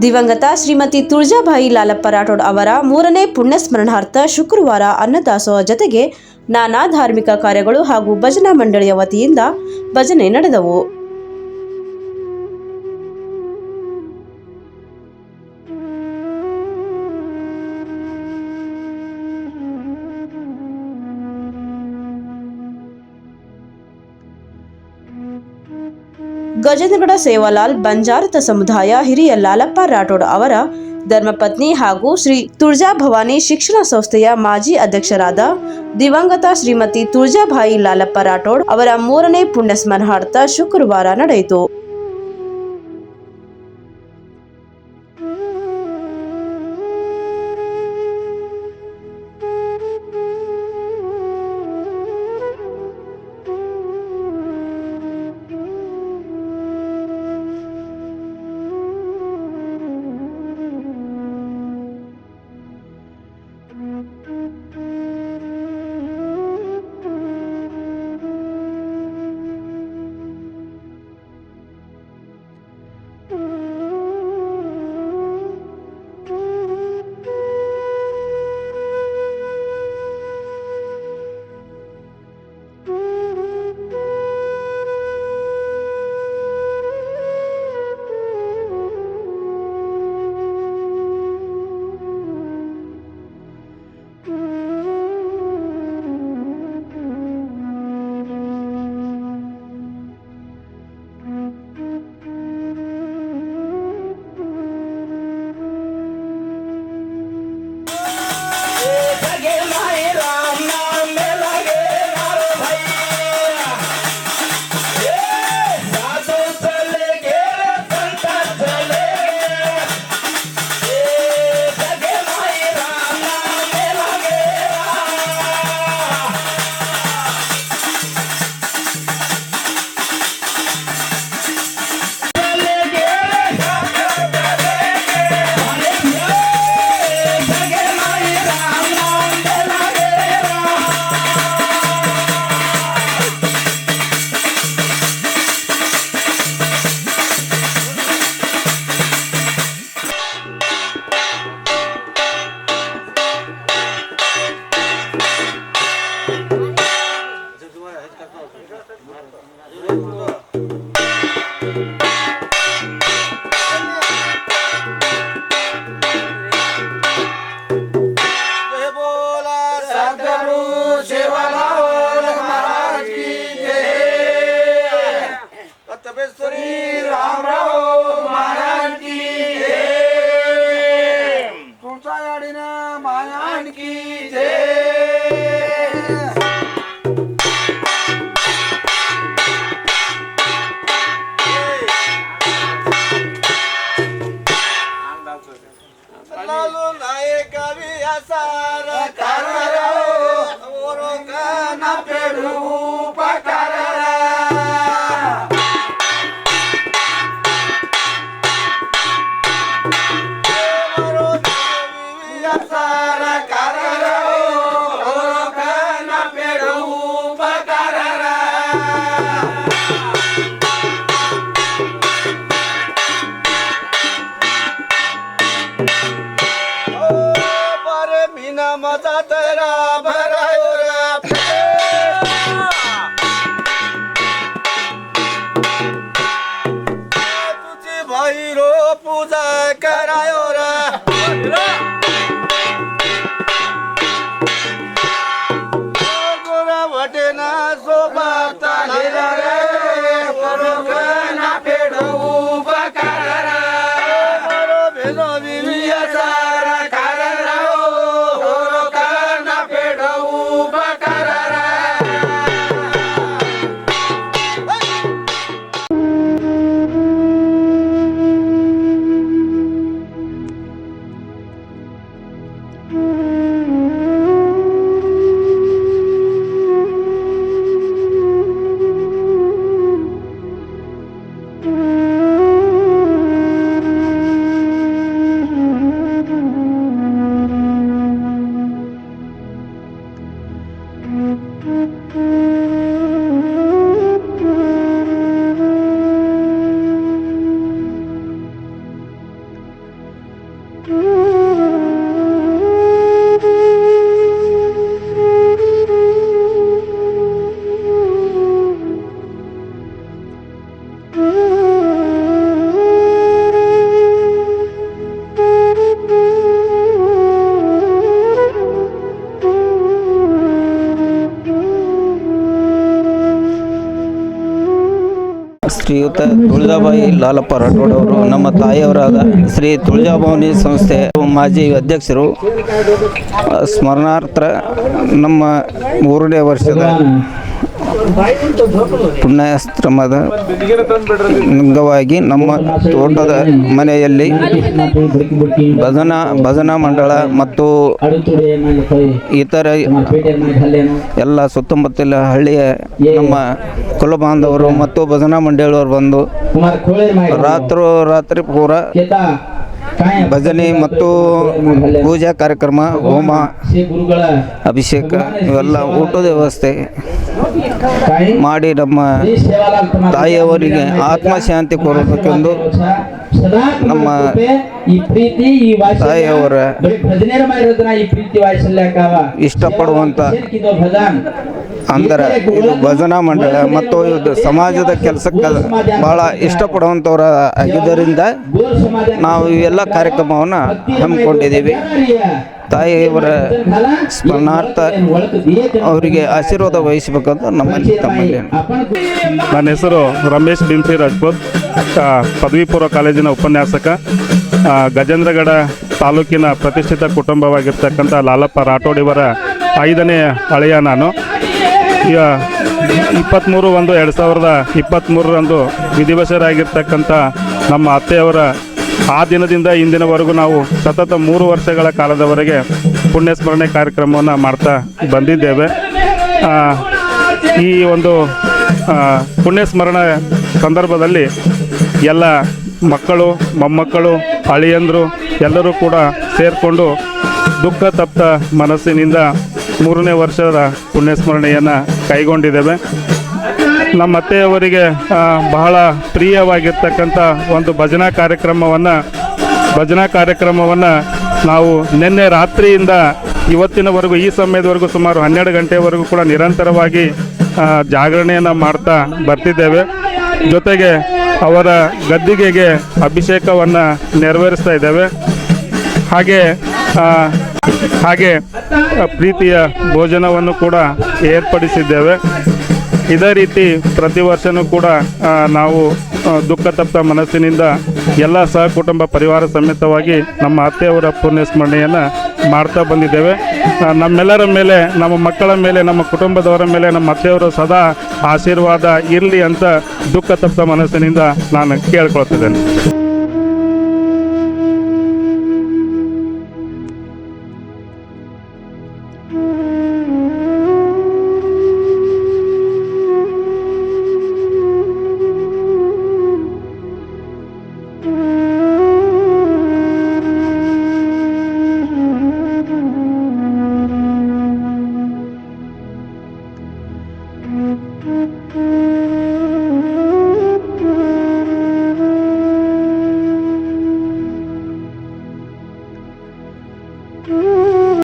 ದಿವಂಗತ ಶ್ರೀಮತಿ ತುಳಜಾಭಾಯಿ ಲಾಲಪ್ಪ ರಾಠೋಡ್ ಅವರ 3ನೇ ಪುಣ್ಯಸ್ಮರಣಾರ್ಥ ಶುಕ್ರವಾರ ಅನ್ನದಾಸೋಹ ಜೊತೆಗೆ ನಾನಾ ಧಾರ್ಮಿಕ ಕಾರ್ಯಗಳು ಹಾಗೂ ಭಜನಾ ಮಂಡಳಿಯ ವತಿಯಿಂದ ಭಜನೆ ನಡೆದವು. ಗಜೇಂದ್ರಗಡ ಸೇವಾಲಾಲ್ ಬಂಜಾರತ ಸಮುದಾಯ ಹಿರಿಯ ಲಾಲಪ್ಪ ರಾಠೋಡ್ ಅವರ ಧರ್ಮಪತ್ನಿ ಹಾಗೂ ಶ್ರೀ ತುಳಜಾಭವಾನಿ ಶಿಕ್ಷಣ ಸಂಸ್ಥೆಯ ಮಾಜಿ ಅಧ್ಯಕ್ಷರಾದ ದಿವಂಗತ ಶ್ರೀಮತಿ ತುಳಜಾಭಾಯಿ ಲಾಲಪ್ಪ ರಾಠೋಡ್ ಅವರ 3ನೇ ಪುಣ್ಯಸ್ಮರಣಾರ್ಥ ಶುಕ್ರವಾರ ನಡೆಯಿತು. ಶ್ರೀಯುತ ತುಳಜಾಬಾಯಿ ಲಾಲಪ್ಪ ರಾಠೋಡ್ ಅವರು ನಮ್ಮ ತಾಯಿಯವರಾದ ಶ್ರೀ ತುಳಜಾಭವಾನಿ ಸಂಸ್ಥೆ ಮಾಜಿ ಅಧ್ಯಕ್ಷರು. ಸ್ಮರಣಾರ್ಥ ನಮ್ಮ 3ನೇ ವರ್ಷದ ಪುಣ್ಯಾಶ್ರಮದ ಅಂಗವಾಗಿ ನಮ್ಮ ತೋಟದ ಮನೆಯಲ್ಲಿ ಭಜನಾ ಮಂಡಳ ಮತ್ತು ಇತರ ಎಲ್ಲ ಸುತ್ತಮುತ್ತಲ ಹಳ್ಳಿಯ ನಮ್ಮ ಕುಲ ಬಾಂಧವರು ಮತ್ತು ಭಜನಾ ಮಂಡಳಿಯವರು ಬಂದು ರಾತ್ರಿ ಪೂರ ಭಜನೆ ಮತ್ತು ಪೂಜಾ ಕಾರ್ಯಕ್ರಮ, ಹೋಮ, ಅಭಿಷೇಕ ಇವೆಲ್ಲ ಊಟದ ವ್ಯವಸ್ಥೆ ಮಾಡಿ ನಮ್ಮ ತಾಯಿಯವರಿಗೆ ಆತ್ಮಶಾಂತಿ ಕೊಡಬೇಕೆಂದು ನಮ್ಮ ತಾಯಿಯವರ ಇಷ್ಟಪಡುವಂಥ ಅಂದರೆ ಇದು ಭಜನಾ ಮಂಡಳ ಮತ್ತು ಇದು ಸಮಾಜದ ಕೆಲಸಕ್ಕೆ ಭಾಳ ಇಷ್ಟಪಡುವಂಥವ್ರ ಆಗಿದ್ದರಿಂದ ನಾವು ಇವೆಲ್ಲ ಕಾರ್ಯಕ್ರಮವನ್ನು ಹಮ್ಮಿಕೊಂಡಿದ್ದೀವಿ. ತಾಯಿಯವರ ಸ್ಮರಣಾರ್ಥ ಅವರಿಗೆ ಆಶೀರ್ವಾದ ವಹಿಸಬೇಕಂತ ನಮ್ಮಲ್ಲಿ ತಮ್ಮಲ್ಲಿ. ನನ್ನ ಹೆಸರು ರಮೇಶ್ ಬಿನ್ಸಿ ರಾಜ್ಪೂತ್, ಪದವಿ ಪೂರ್ವ ಕಾಲೇಜಿನ ಉಪನ್ಯಾಸಕ. ಗಜೇಂದ್ರಗಡ ತಾಲೂಕಿನ ಪ್ರತಿಷ್ಠಿತ ಕುಟುಂಬವಾಗಿರ್ತಕ್ಕಂಥ ಲಾಲಪ್ಪ ರಾಠೋಡ್ ಇವರ 5ನೇ ಅಳಿಯ ನಾನು. 23/1/2023 ವಿಧಿವಶರಾಗಿರ್ತಕ್ಕಂಥ ನಮ್ಮ ಅತ್ತೆಯವರ ಆ ದಿನದಿಂದ ಇಂದಿನವರೆಗೂ ನಾವು ಸತತ 3 ವರ್ಷಗಳ ಕಾಲದವರೆಗೆ ಪುಣ್ಯಸ್ಮರಣೆ ಕಾರ್ಯಕ್ರಮವನ್ನು ಮಾಡ್ತಾ ಬಂದಿದ್ದೇವೆ. ಈ ಒಂದು ಪುಣ್ಯಸ್ಮರಣ ಸಂದರ್ಭದಲ್ಲಿ ಎಲ್ಲ ಮಕ್ಕಳು, ಮೊಮ್ಮಕ್ಕಳು, ಅಳಿಯಂದರು ಎಲ್ಲರೂ ಕೂಡ ಸೇರಿಕೊಂಡು ದುಃಖ ತಪ್ತ ಮನಸ್ಸಿನಿಂದ 3ನೇ ವರ್ಷದ ಪುಣ್ಯಸ್ಮರಣೆಯನ್ನು ಕೈಗೊಂಡಿದ್ದೇವೆ. ನಮ್ಮ ಅತ್ತೆಯವರಿಗೆ ಬಹಳ ಪ್ರಿಯವಾಗಿರ್ತಕ್ಕಂಥ ಒಂದು ಭಜನಾ ಕಾರ್ಯಕ್ರಮವನ್ನು ನಾವು ನಿನ್ನೆ ರಾತ್ರಿಯಿಂದ ಇವತ್ತಿನವರೆಗೂ ಈ ಸಮಯದವರೆಗೂ ಸುಮಾರು 12 ಗಂಟೆವರೆಗೂ ಕೂಡ ನಿರಂತರವಾಗಿ ಜಾಗರಣೆಯನ್ನು ಮಾಡ್ತಾ ಬರ್ತಿದ್ದೇವೆ. ಜೊತೆಗೆ ಅವರ ಗದ್ದಿಗೆಗೆ ಅಭಿಷೇಕವನ್ನು ನೆರವೇರಿಸ್ತಾ ಇದ್ದೇವೆ. ಹಾಗೆ ಪ್ರೀತಿಯ ಭೋಜನವನ್ನು ಕೂಡ ಏರ್ಪಡಿಸಿದ್ದೇವೆ. ಇದೇ ರೀತಿ ಪ್ರತಿ ವರ್ಷವೂ ಕೂಡ ನಾವು ದುಃಖ ತಪ್ತ ಮನಸ್ಸಿನಿಂದ ಎಲ್ಲ ಸಹಕುಟುಂಬ ಪರಿವಾರ ಸಮೇತವಾಗಿ ನಮ್ಮ ಅತ್ತೆಯವರ ಪುಣ್ಯಸ್ಮರಣೆಯನ್ನು ಮಾಡ್ತಾ ಬಂದಿದ್ದೇವೆ. ನಮ್ಮೆಲ್ಲರ ಮೇಲೆ, ನಮ್ಮ ಮಕ್ಕಳ ಮೇಲೆ, ನಮ್ಮ ಕುಟುಂಬದವರ ಮೇಲೆ ನಮ್ಮ ಅತ್ತೆಯವರು ಸದಾ ಆಶೀರ್ವಾದ ಇರಲಿ ಅಂತ ದುಃಖ ತಪ್ತ ಮನಸ್ಸಿನಿಂದ ನಾನು ಕೇಳ್ಕೊಳ್ತಿದ್ದೇನೆ.